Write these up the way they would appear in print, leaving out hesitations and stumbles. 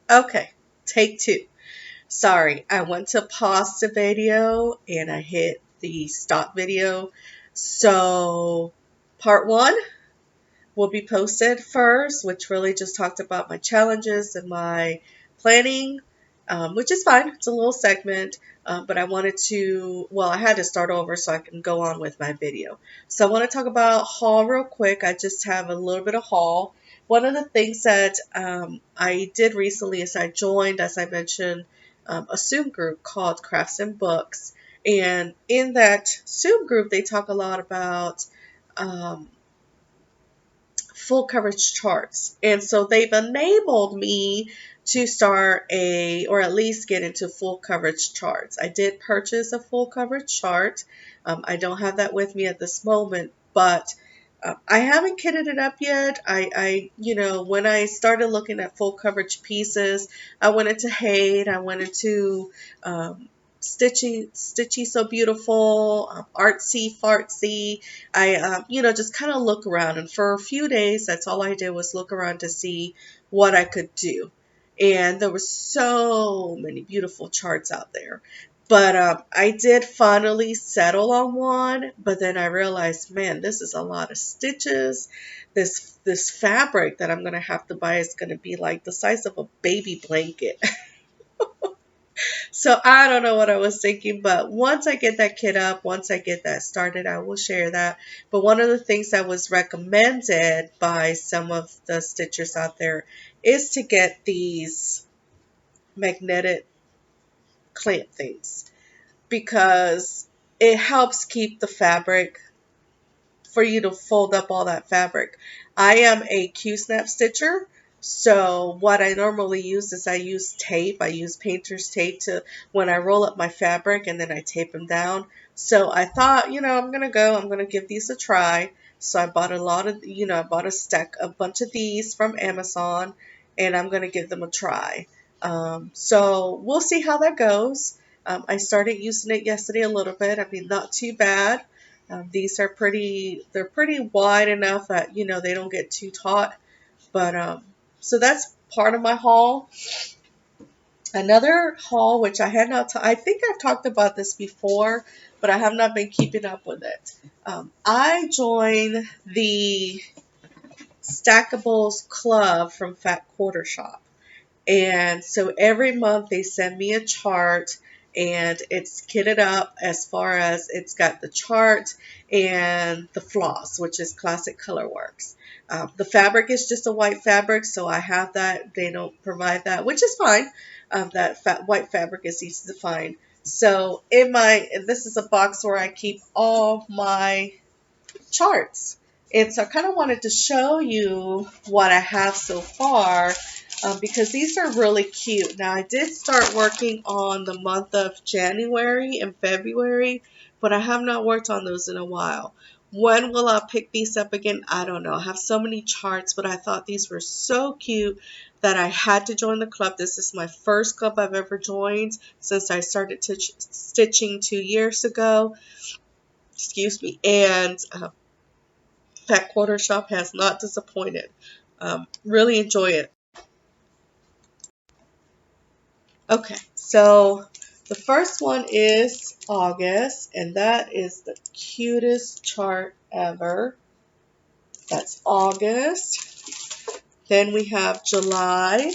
Okay, take two. Sorry, I went to pause the video and I hit the stop video. So, part one will be posted first, which really just talked about my challenges and my planning, which is fine. It's a little segment, but I wanted to, well, I had to start over so I can go on with my video. So I want to talk about haul real quick. I just have a little bit of haul. One of the things that I did recently is I joined, as I mentioned, a Zoom group called Crafts and Books. And in that Zoom group, they talk a lot about um, full coverage charts. And so they've enabled me to start or at least get into full coverage charts. I did purchase a full coverage chart. I don't have that with me at this moment, but I haven't kitted it up yet. When I started looking at full coverage pieces, I went into Hate, I went into Stitchy So Beautiful, Artsy Fartsy. I, just kind of look around. And for a few days, that's all I did was look around to see what I could do. And there were so many beautiful charts out there. But I did finally settle on one. But then I realized, man, this is a lot of stitches. This fabric that I'm going to have to buy is going to be like the size of a baby blanket. So I don't know what I was thinking, but once I get that kit up, once I get that started, I will share that. But one of the things that was recommended by some of the stitchers out there is to get these magnetic clamp things because it helps keep the fabric for you to fold up all that fabric. I am a Q-snap stitcher. So what I normally use is I use tape. I use painter's tape to when I roll up my fabric and then I tape them down. So I thought, I'm going to give these a try. So I bought I bought a bunch of these from Amazon and I'm going to give them a try. So we'll see how that goes. I started using it yesterday a little bit. I mean, not too bad. These are they're pretty wide enough that, they don't get too taut. But so that's part of my haul. Another haul, which I had not, I think I've talked about this before, but I have not been keeping up with it. I joined the Stackables Club from Fat Quarter Shop. And so every month they send me a chart and it's kitted up as far as it's got the chart and the floss, which is Classic Colorworks. The fabric is just a white fabric, so I have that. They don't provide that, which is fine. White fabric is easy to find. So this is a box where I keep all my charts. And so I kind of wanted to show you what I have so far because these are really cute. Now I did start working on the month of January and February, but I have not worked on those in a while. When will I pick these up again? I don't know. I have so many charts, but I thought these were so cute that I had to join the club. This is my first club I've ever joined since I started stitching 2 years ago. Excuse me. And Fat Quarter Shop has not disappointed. Really enjoy it. Okay, so the first one is August, and that is the cutest chart ever. That's August. Then we have July.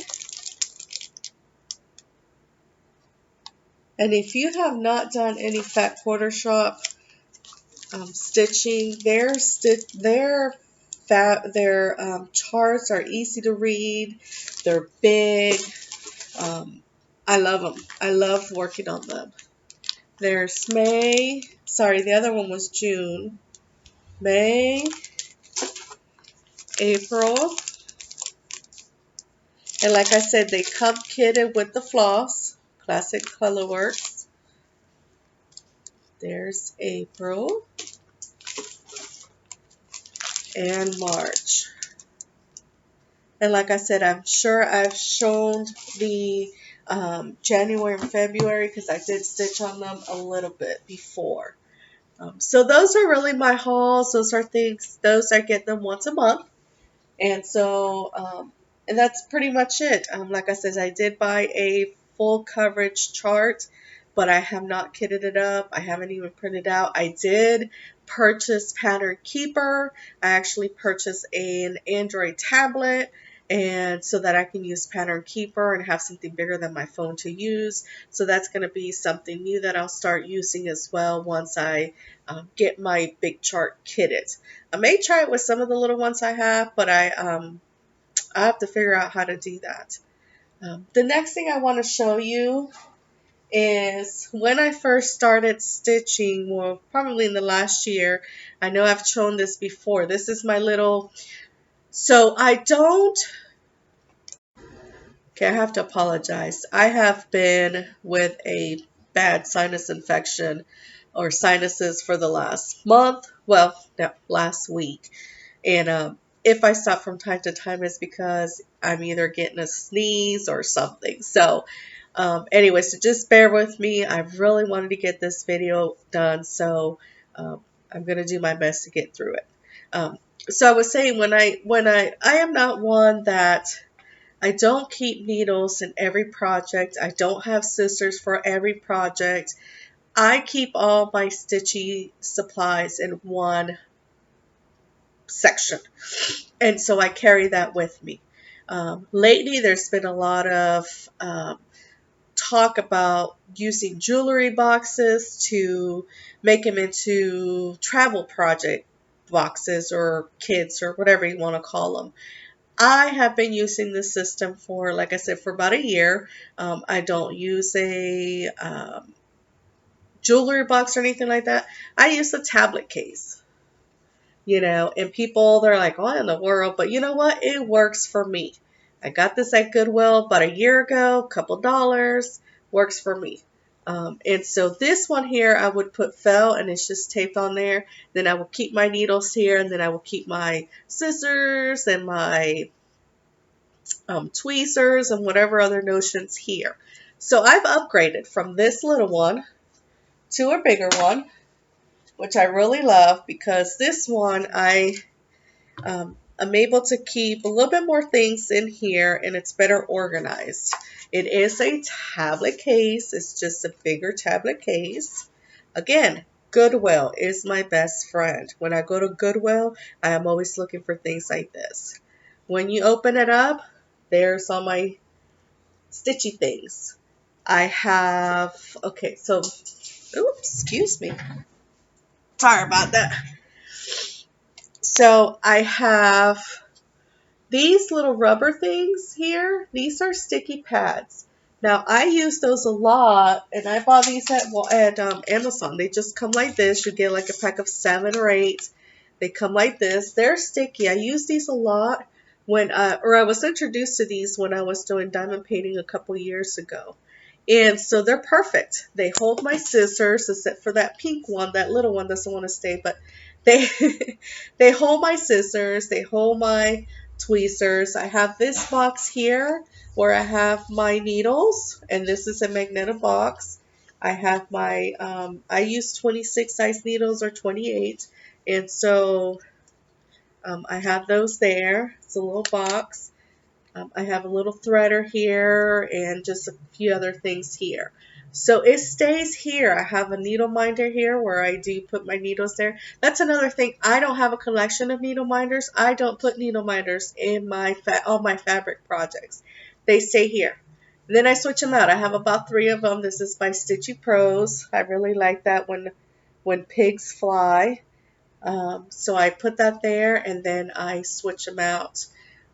And if you have not done any Fat Quarter Shop stitching, their charts are easy to read. They're big. I love them. I love working on them. There's May. Sorry, the other one was June. May, April. And like I said, they come kitted with the floss. Classic Colorworks. There's April. And March. And like I said, I'm sure I've shown the January and February because I did stitch on them a little bit before. So those are really my hauls. Those I get them once a month. And so And that's pretty much it. Like I said, I did buy a full coverage chart, but I have not kitted it up. I haven't even printed out. I did purchase Pattern Keeper. I actually purchased an Android tablet, and so that I can use Pattern Keeper and have something bigger than my phone to use. So that's going to be something new that I'll start using as well once I get my big chart kitted. I may try it with some of the little ones I have, but I have to figure out how to do that. The next thing I want to show you is when I first started stitching, well, probably in the last year. I know I've shown this before. This is my little, so I don't, okay, I have to apologize. I have been with a bad sinus infection or sinuses for the last month. Well, no, last week. And if I stop from time to time, it's because I'm either getting a sneeze or something. So anyway, so just bear with me. I really wanted to get this video done, so um, I'm going to do my best to get through it. Um, so I was saying I am not one that I don't keep needles in every project. I don't have scissors for every project. I keep all my stitchy supplies in one section. And so I carry that with me. Lately, there's been a lot of talk about using jewelry boxes to make them into travel project boxes or kits or whatever you want to call them. I have been using this system for, like I said, for about a year. I don't use a jewelry box or anything like that. I use a tablet case. And people, they're like, what in the world? But you know what? It works for me. I got this at Goodwill about a year ago, couple dollars, works for me. And so this one here, I would put felt and it's just taped on there. Then I will keep my needles here, and then I will keep my scissors and my tweezers and whatever other notions here. So I've upgraded from this little one to a bigger one, which I really love because this one I'm able to keep a little bit more things in here and it's better organized. It is a tablet case. It's just a bigger tablet case. Again, Goodwill is my best friend. When I go to Goodwill, I am always looking for things like this. When you open it up, there's all my stitchy things. I have, okay, so, oops, excuse me. Sorry about that. So I have these little rubber things here. These are sticky pads. Now I use those a lot, and I bought these at Amazon. They just come like this. You get like a pack of 7 or 8. They come like this. They're sticky. I use these a lot or I was introduced to these when I was doing diamond painting a couple years ago. And so they're perfect. They hold my scissors, except for that pink one. That little one doesn't want to stay, but they they hold my scissors. They hold my tweezers. I have this box here where I have my needles, and this is a magnetic box. I have my, I use 26 size needles or 28, and so I have those there. It's a little box. I have a little threader here and just a few other things here. So it stays here. I have a needle minder here where I do put my needles there. That's another thing. I don't have a collection of needle minders. I don't put needle minders in all my fabric projects. They stay here. And then I switch them out. I have about 3 of them. This is by Stitchy Pros. I really like that when pigs fly. So I put that there and then I switch them out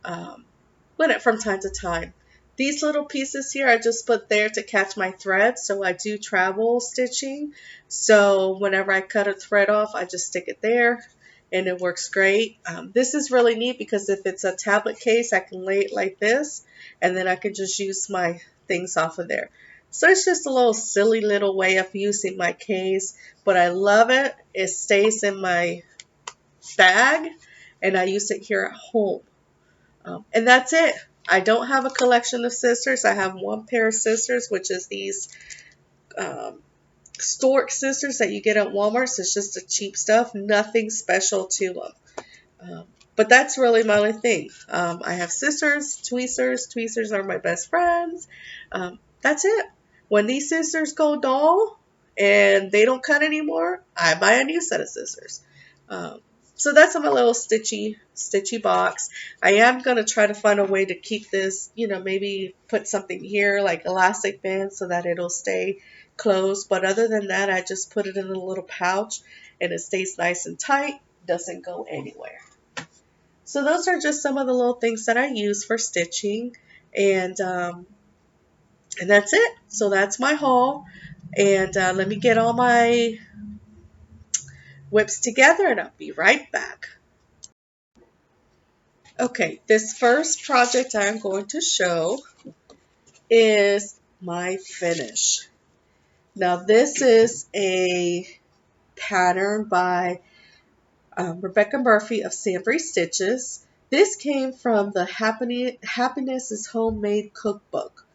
from time to time. These little pieces here I just put there to catch my thread. So I do travel stitching. So whenever I cut a thread off, I just stick it there and it works great. This is really neat because if it's a tablet case, I can lay it like this and then I can just use my things off of there. So it's just a little silly little way of using my case, but I love it. It stays in my bag and I use it here at home. And that's it. I don't have a collection of scissors. I have one pair of scissors, which is these stork scissors that you get at Walmart. So it's just the cheap stuff, nothing special to them. But that's really my only thing. I have scissors, tweezers. Tweezers are my best friends. That's it. When these scissors go dull and they don't cut anymore, I buy a new set of scissors. Um, so that's my little stitchy box. I am going to try to find a way to keep this, maybe put something here like elastic band so that it'll stay closed. But other than that, I just put it in a little pouch and it stays nice and tight, doesn't go anywhere. So those are just some of the little things that I use for stitching, and that's it. So that's my haul, and let me get all my whips together, and I'll be right back. Okay, this first project I'm going to show is my finish. Now this is a pattern by Rebecca Murphy of Sambry Stitches. This came from the Happiness is Homemade cookbook.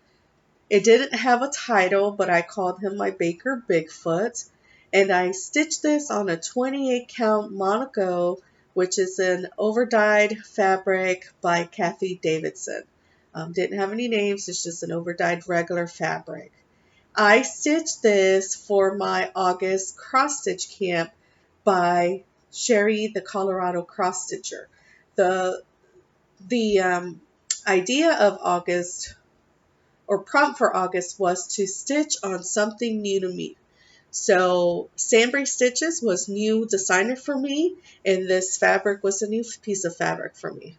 It didn't have a title, but I called him my Baker Bigfoot. And I stitched this on a 28 count Monaco, which is an overdyed fabric by Kathy Davidson. Didn't have any names, it's just an overdyed regular fabric. I stitched this for my August cross stitch camp by Sherry, the Colorado cross stitcher. The idea of August, or prompt for August, was to stitch on something new to me. So Sambry Stitches was new designer for me, and this fabric was a new piece of fabric for me.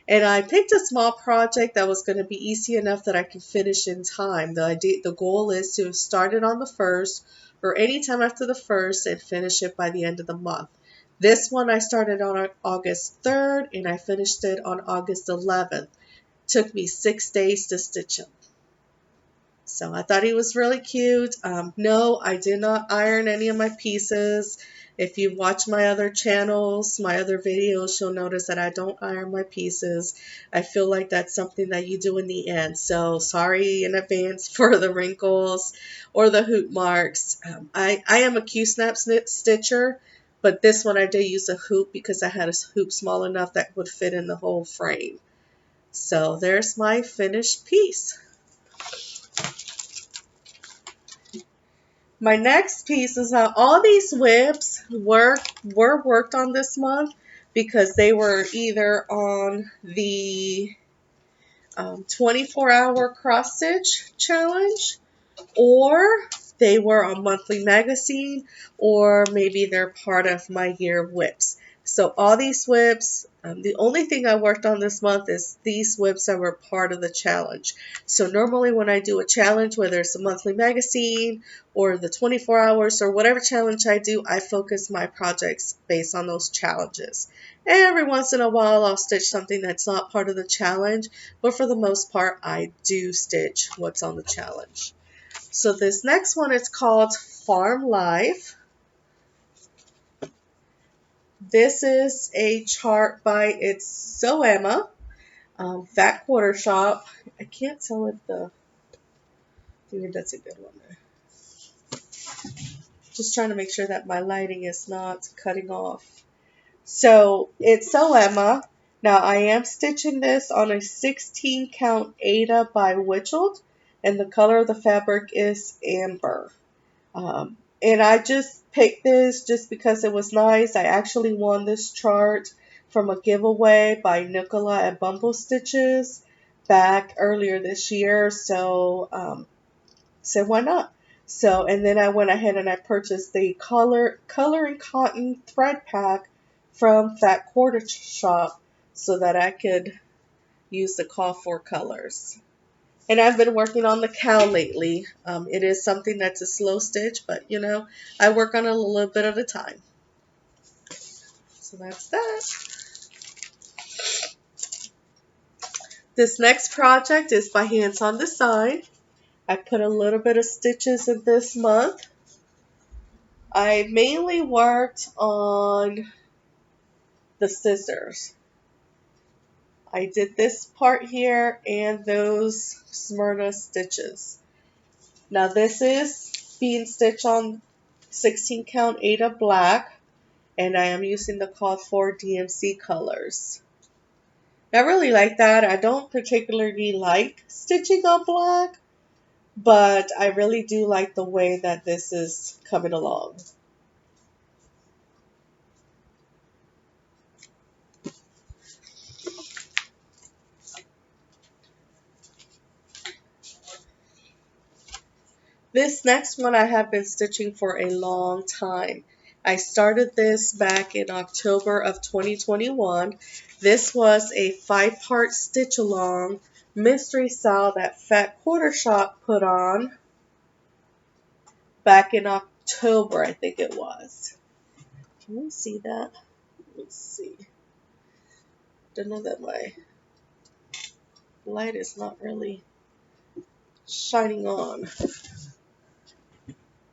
And I picked a small project that was going to be easy enough that I could finish in time. The goal is to start it on the 1st or anytime after the 1st and finish it by the end of the month. This one I started on August 3rd and I finished it on August 11th. Took me 6 days to stitch him. So I thought he was really cute. No, I did not iron any of my pieces. If you watch my other channels, my other videos, you'll notice that I don't iron my pieces. I feel like that's something that you do in the end. So sorry in advance for the wrinkles or the hoop marks. I am a Q-snap stitcher, but this one I did use a hoop because I had a hoop small enough that would fit in the whole frame. So there's my finished piece. My next piece is how all these whips were worked on this month because they were either on the 24-hour cross stitch challenge, or they were on monthly magazine, or maybe they're part of my year of whips. So all these whips, the only thing I worked on this month is these whips that were part of the challenge. So normally when I do a challenge, whether it's a monthly magazine or the 24 hours or whatever challenge I do, I focus my projects based on those challenges. And every once in a while I'll stitch something that's not part of the challenge, but for the most part I do stitch what's on the challenge. So this next one is called Farm Life. This is a chart by It's So Emma, Fat Quarter Shop. I can't tell if that's a good one there. Just trying to make sure that my lighting is not cutting off. So It's So Emma. Now I am stitching this on a 16 count Ada by Witchelt, and the color of the fabric is amber. And I just picked this just because it was nice. I actually won this chart from a giveaway by Nicola at Bumble Stitches back earlier this year. So said why not? So, and then I went ahead and I purchased the color and cotton thread pack from Fat Quarter Shop so that I could use the call for colors. And I've been working on the cow lately. It is something that's a slow stitch, but I work on it a little bit at a time. So that's that. This next project is by Hands on Design. I put a little bit of stitches in this month. I mainly worked on the scissors. I did this part here and those Smyrna stitches. Now this is being stitched on 16 count Ada black, and I am using the called for DMC colors. I really like that. I don't particularly like stitching on black, but I really do like the way that this is coming along. This next one I have been stitching for a long time. I started this back in October of 2021. This was a 5-part stitch along mystery style that Fat Quarter Shop put on back in October, I think it was. Can you see that? Let's see. Don't know that my light is not really shining on.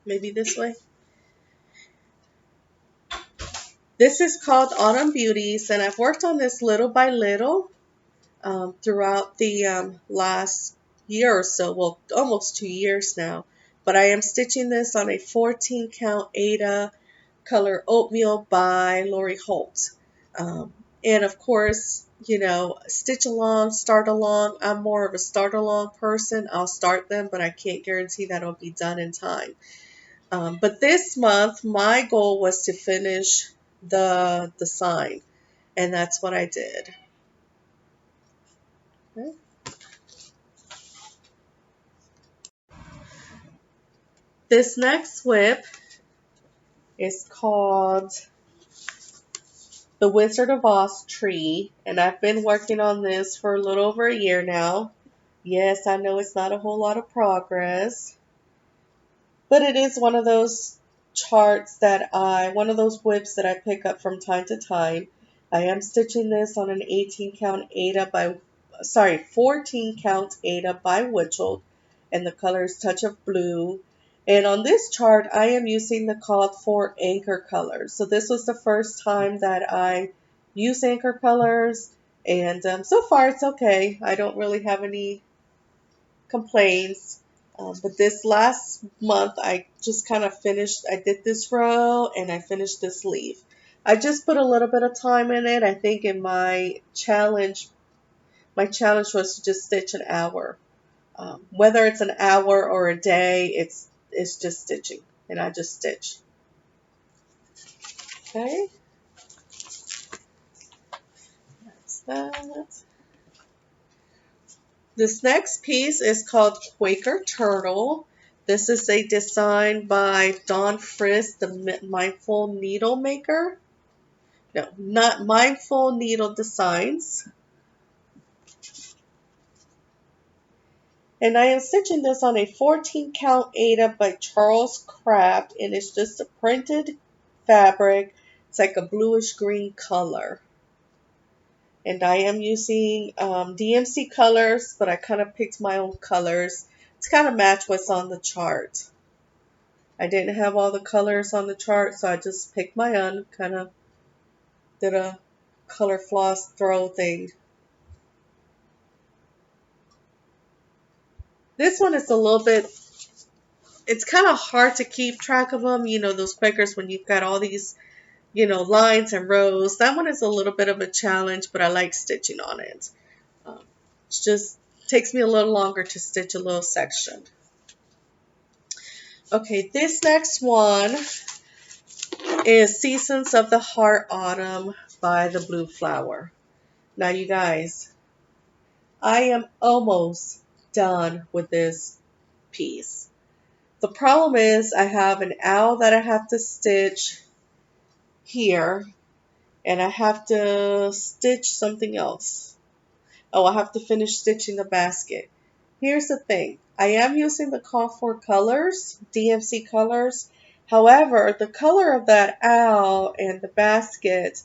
Maybe this way. This is called Autumn Beauties, and I've worked on this little by little throughout the last year or so, well, almost 2 years now. But I am stitching this on a 14 count Ada color Oatmeal by Lori Holt. And of course, stitch along, start along. I'm more of a start along person. I'll start them, but I can't guarantee that it'll be done in time. But this month, my goal was to finish the sign, and that's what I did. Okay. This next whip is called the Wizard of Oz tree, and I've been working on this for a little over a year now. Yes, I know it's not a whole lot of progress, but it is one of those one of those whips that I pick up from time to time. I am stitching this on an 14 count Ada by Witchell, and the color is Touch of Blue. And on this chart, I am using the called for anchor colors. So this was the first time that I use anchor colors, and so far it's okay. I don't really have any complaints. But this last month, I just kind of finished, I did this row and I finished this sleeve. I just put a little bit of time in it. I think in my challenge was to just stitch an hour. Whether it's an hour or a day, it's just stitching, and I just stitch. Okay, that's that. This next piece is called Quaker Turtle. This is a design by Dawn Frisk, the Mindful Needle Maker. No, not Mindful Needle Designs. And I am stitching this on a 14 count Ada by Charles Craft, and it's just a printed fabric. It's like a bluish green color. And I am using DMC colors, but I kind of picked my own colors to kind of match what's on the chart. I didn't have all the colors on the chart, so I just picked my own, kind of did a color floss throw thing. This one is a little bit, it's kind of hard to keep track of them, those Quakers when you've got all these, lines and rows. That one is a little bit of a challenge, but I like stitching on it. It just takes me a little longer to stitch a little section. Okay, this next one is Seasons of the Heart Autumn by the Blue Flower. Now, you guys, I am almost done with this piece. The problem is I have an owl that I have to stitch here, and I have to stitch something else. Oh, I have to finish stitching the basket. Here's the thing. I am using the call for colors, DMC colors. However, the color of that owl and the basket,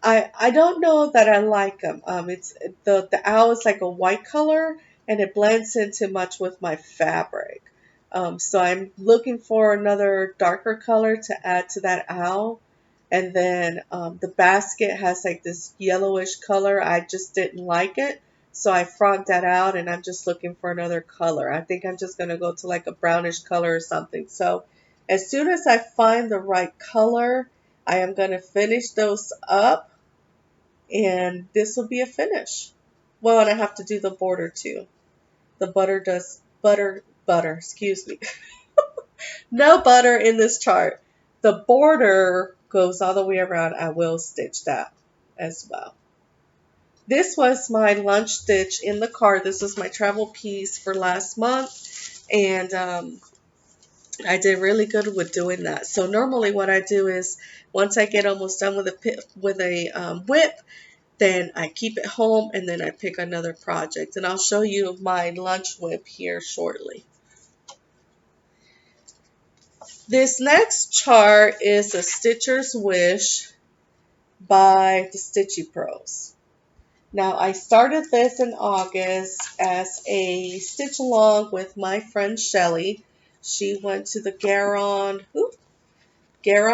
I don't know that I like them. It's the owl is like a white color, and it blends in too much with my fabric. So I'm looking for another darker color to add to that owl. And then the basket has like this yellowish color. I just didn't like it. So I frogged that out, and I'm just looking for another color. I think I'm just going to go to like a brownish color or something. So as soon as I find the right color, I am going to finish those up, and this will be a finish. Well, and I have to do the border too. The butter, excuse me. No butter in this chart. The border goes all the way around. I will stitch that as well. This was my lunch stitch in the car. This was my travel piece for last month. And I did really good with doing that. So normally what I do is once I get almost done with a whip, then I keep it home and then I pick another project. And I'll show you my lunch whip here shortly. This next chart is a Stitcher's Wish by the Stitchy Pros. Now I started this in August as a stitch along with my friend Shelly. She went to the Garon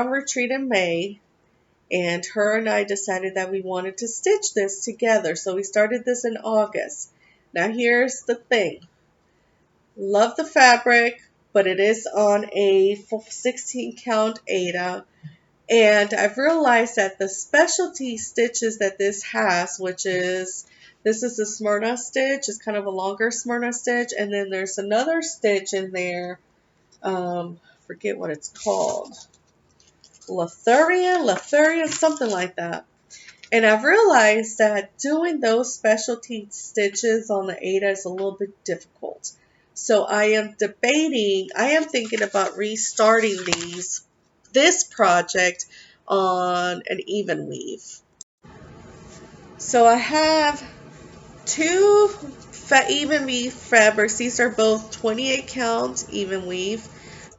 retreat in May, and her and I decided that we wanted to stitch this together. So we started this in August. Now here's the thing. Love the fabric, but it is on a 16 count Aida. And I've realized that the specialty stitches that this has, this is a Smyrna stitch, it's kind of a longer Smyrna stitch, and then there's another stitch in there, forget what it's called, Lathurian, something like that. And I've realized that doing those specialty stitches on the Aida is a little bit difficult. So I am thinking about restarting this project on an even weave. So I have two even weave fabrics. These are both 28 count even weave.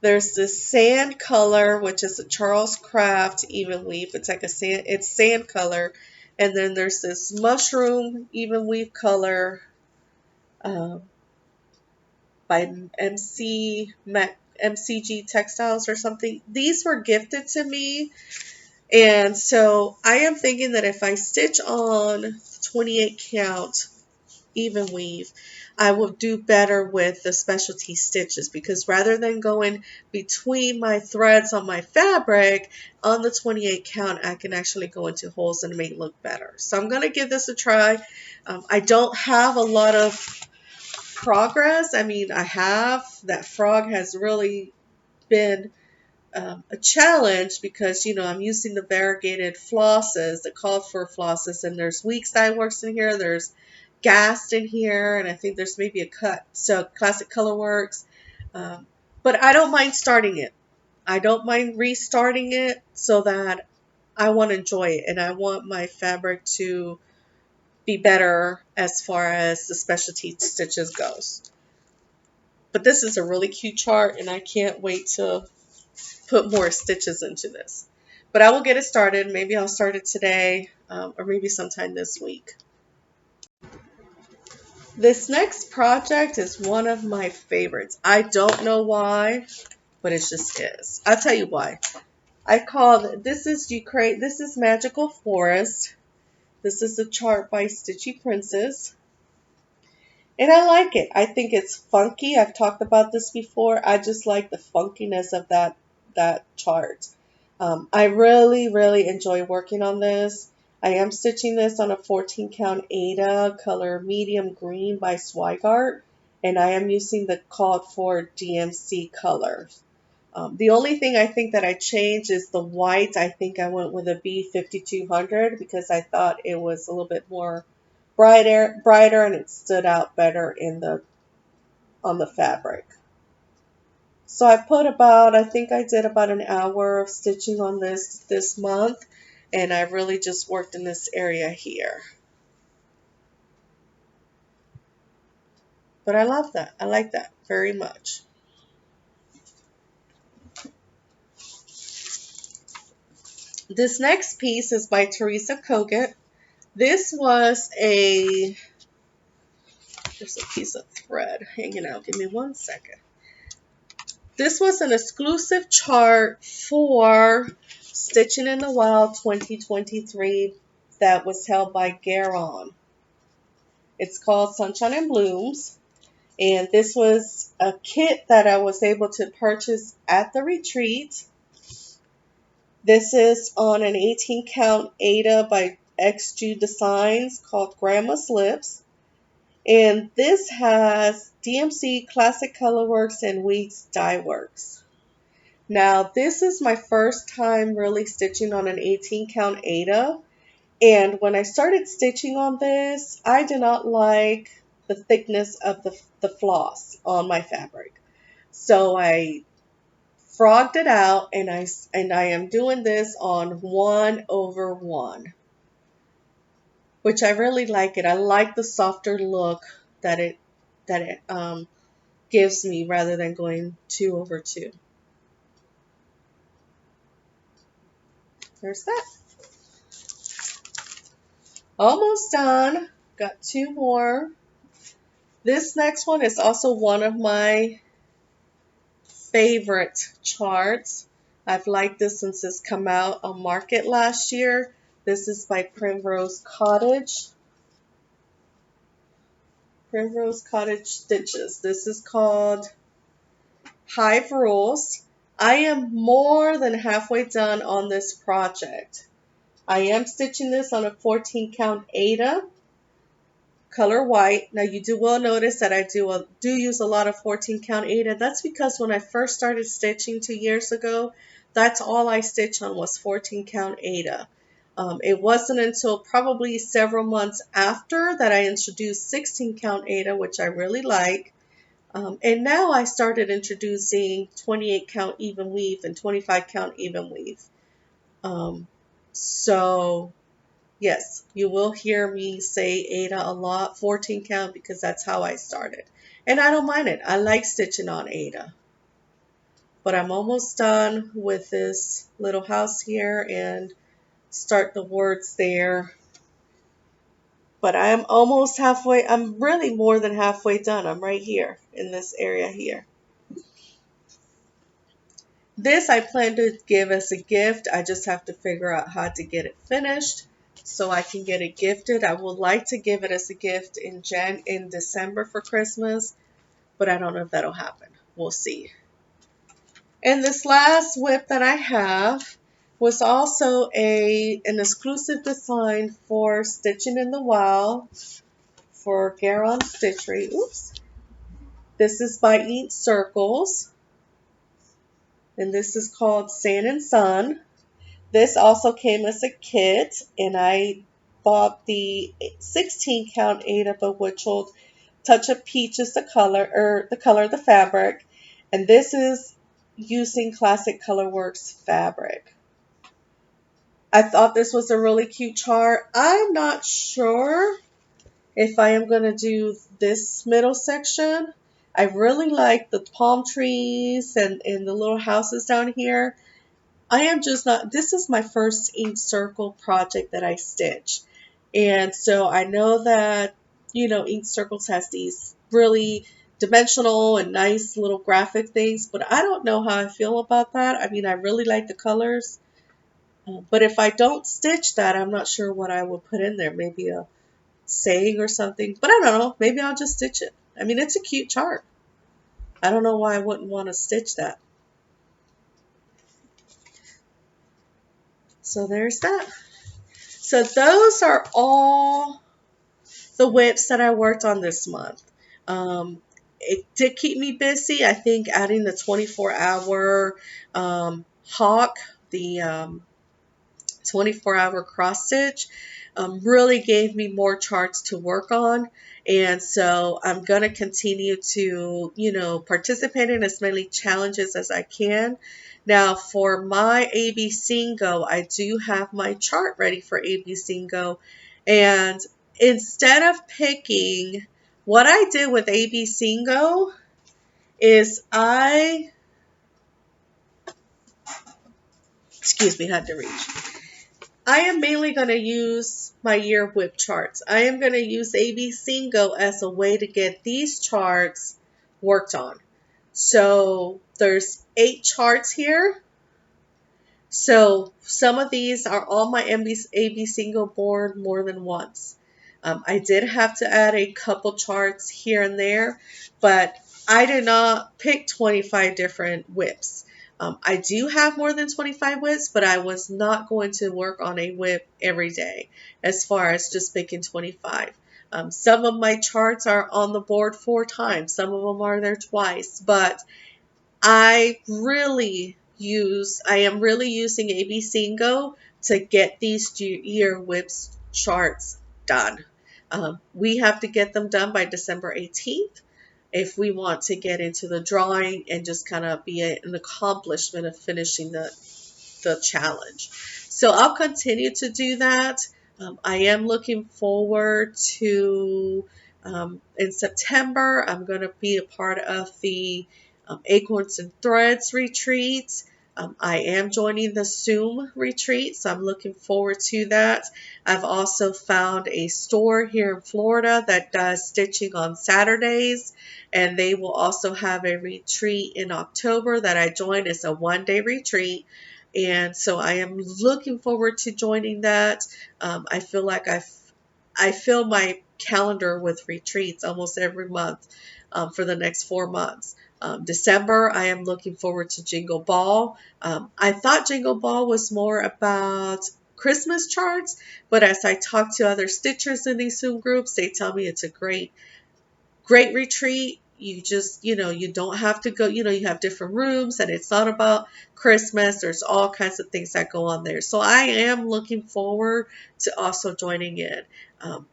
There's this sand color, which is a Charles Craft even weave. It's like it's sand color. And then there's this mushroom even weave color by MCG Textiles or something. These were gifted to me. And so I am thinking that if I stitch on 28 count even weave, I will do better with the specialty stitches, because rather than going between my threads on my fabric on the 28 count, I can actually go into holes and make it look better. So I'm going to give this a try. I don't have a lot of progress. I mean, that frog has really been a challenge because, I'm using the variegated flosses, the called for flosses, and there's weak dye works in here, there's Gast in here, and I think there's maybe a Classic Color Works. But I don't mind starting it. I don't mind restarting it so that I want to enjoy it, and I want my fabric to be better as far as the specialty stitches goes. But this is a really cute chart, and I can't wait to put more stitches into this. But I will get it started. Maybe I'll start it today or maybe sometime this week. This next project is one of my favorites. I don't know why, but it just is. I'll tell you why. This is Magical Forest. This is a chart by Stitchy Princess. And I like it. I think it's funky. I've talked about this before. I just like the funkiness of that chart. I really, really enjoy working on this. I am stitching this on a 14 count Aida color medium green by Swigart, and I am using the called for DMC colors. The only thing I think that I changed is the white. I think I went with a B5200 because I thought it was a little bit more brighter, and it stood out better on the fabric. So I think I did about an hour of stitching on this month, and I really just worked in this area here. But I love that. I like that very much. This next piece is by Teresa Kogut. There's a piece of thread hanging out. Give me 1 second. This was an exclusive chart for Stitching in the Wild 2023 that was held by Garon. It's called Sunshine and Blooms, and this was a kit that I was able to purchase at the retreat. This is on an 18 count Aida by XG Designs called Grandma's Lips. And this has DMC Classic Colorworks and Weeks Dye Works. Now, this is my first time really stitching on an 18 count Aida. And when I started stitching on this, I did not like the thickness of the floss on my fabric. So I frogged it out, and I am doing this on 1/1, which I really like it. I like the softer look that it gives me rather than going 2/2. There's that. Almost done. Got 2 more. This next one is also one of my favorite charts. I've liked this since it's come out on market last year. This is by Primrose Cottage. Primrose Cottage Stitches. This is called Hive Rules. I am more than halfway done on this project. I am stitching this on a 14 count Aida, color white. Now you will notice that I do use a lot of 14 count Aida. That's because when I first started stitching 2 years ago, that's all I stitched on was 14 count Aida. It wasn't until probably several months after that I introduced 16 count Aida, which I really like. And now I started introducing 28 count even weave and 25 count even weave. So yes, you will hear me say Aida a lot, 14 count, because that's how I started. And I don't mind it. I like stitching on Aida. But I'm almost done with this little house here and start the words there. But I am almost halfway. I'm really more than halfway done. I'm right here in this area here. This I plan to give as a gift. I just have to figure out how to get it finished so I can get it gifted. I would like to give it as a gift in December for Christmas, but I don't know if that'll happen. We'll see. And this last whip that I have was also an exclusive design for Stitching in the Wild for Garon Stitchery. Oops. This is by Eat Circles, and this is called Sand and Sun. This also came as a kit, and I bought the 16 count Aida Bewitched Touch of Peach is the color, or the color of the fabric, and this is using Classic Colorworks fabric. I thought this was a really cute chart. I'm not sure if I am going to do this middle section. I really like the palm trees and the little houses down here. I am just not, this is my first ink circle project that I stitch. And so I know that, Ink Circles has these really dimensional and nice little graphic things, but I don't know how I feel about that. I mean, I really like the colors, but if I don't stitch that, I'm not sure what I would put in there. Maybe a saying or something, but I don't know. Maybe I'll just stitch it. I mean, it's a cute chart. I don't know why I wouldn't want to stitch that. So there's that. So those are all the whips that I worked on this month. It did keep me busy. I think adding the 24-hour hawk, the 24-hour cross stitch, really gave me more charts to work on. And so I'm going to continue to, participate in as many challenges as I can. Now for my AB Singo, I do have my chart ready for AB Singo. And instead of picking, what I did with AB Singo is excuse me, had to reach. I am mainly going to use my year whip charts. I am going to use AB Singo as a way to get these charts worked on. So there's 8 charts here. So some of these are on my AB Singo board more than once. I did have to add a couple charts here and there, but I did not pick 25 different whips. I do have more than 25 whips, but I was not going to work on a whip every day as far as just picking 25. Some of my charts are on the board 4 times. Some of them are there twice. But I am really using ABC and Go to get these year whips charts done. We have to get them done by December 18th if we want to get into the drawing and just kind of be an accomplishment of finishing the challenge. So I'll continue to do that. I am looking forward to in September, I'm going to be a part of the Acorns and Threads retreat. I am joining the Zoom retreat, so I'm looking forward to that. I've also found a store here in Florida that does stitching on Saturdays, and they will also have a retreat in October that I join. It's a 1-day retreat. And so I am looking forward to joining that. I feel like I fill my calendar with retreats almost every month for the next 4 months. December, I am looking forward to Jingle Ball. I thought Jingle Ball was more about Christmas charts, but as I talk to other stitchers in these Zoom groups, they tell me it's a great retreat. You just, you don't have to go, you have different rooms and it's not about Christmas. There's all kinds of things that go on there. So I am looking forward to also joining in.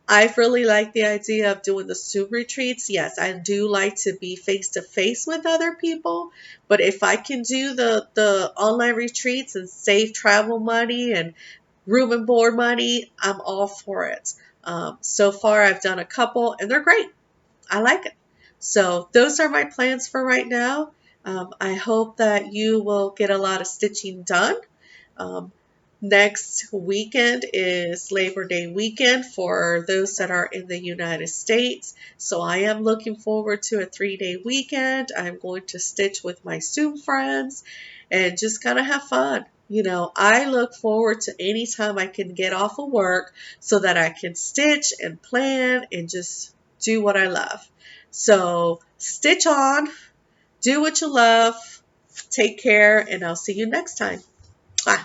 I really like the idea of doing the Zoom retreats. Yes, I do like to be face to face with other people, but if I can do the online retreats and save travel money and room and board money, I'm all for it. So far, I've done a couple and they're great. I like it. So those are my plans for right now. I hope that you will get a lot of stitching done. Um, Next weekend is Labor Day weekend for those that are in the United States. So I am looking forward to a 3-day weekend. I'm going to stitch with my Zoom friends and just kind of have fun. I look forward to any time I can get off of work so that I can stitch and plan and just do what I love. So stitch on, do what you love, take care, and I'll see you next time. Bye.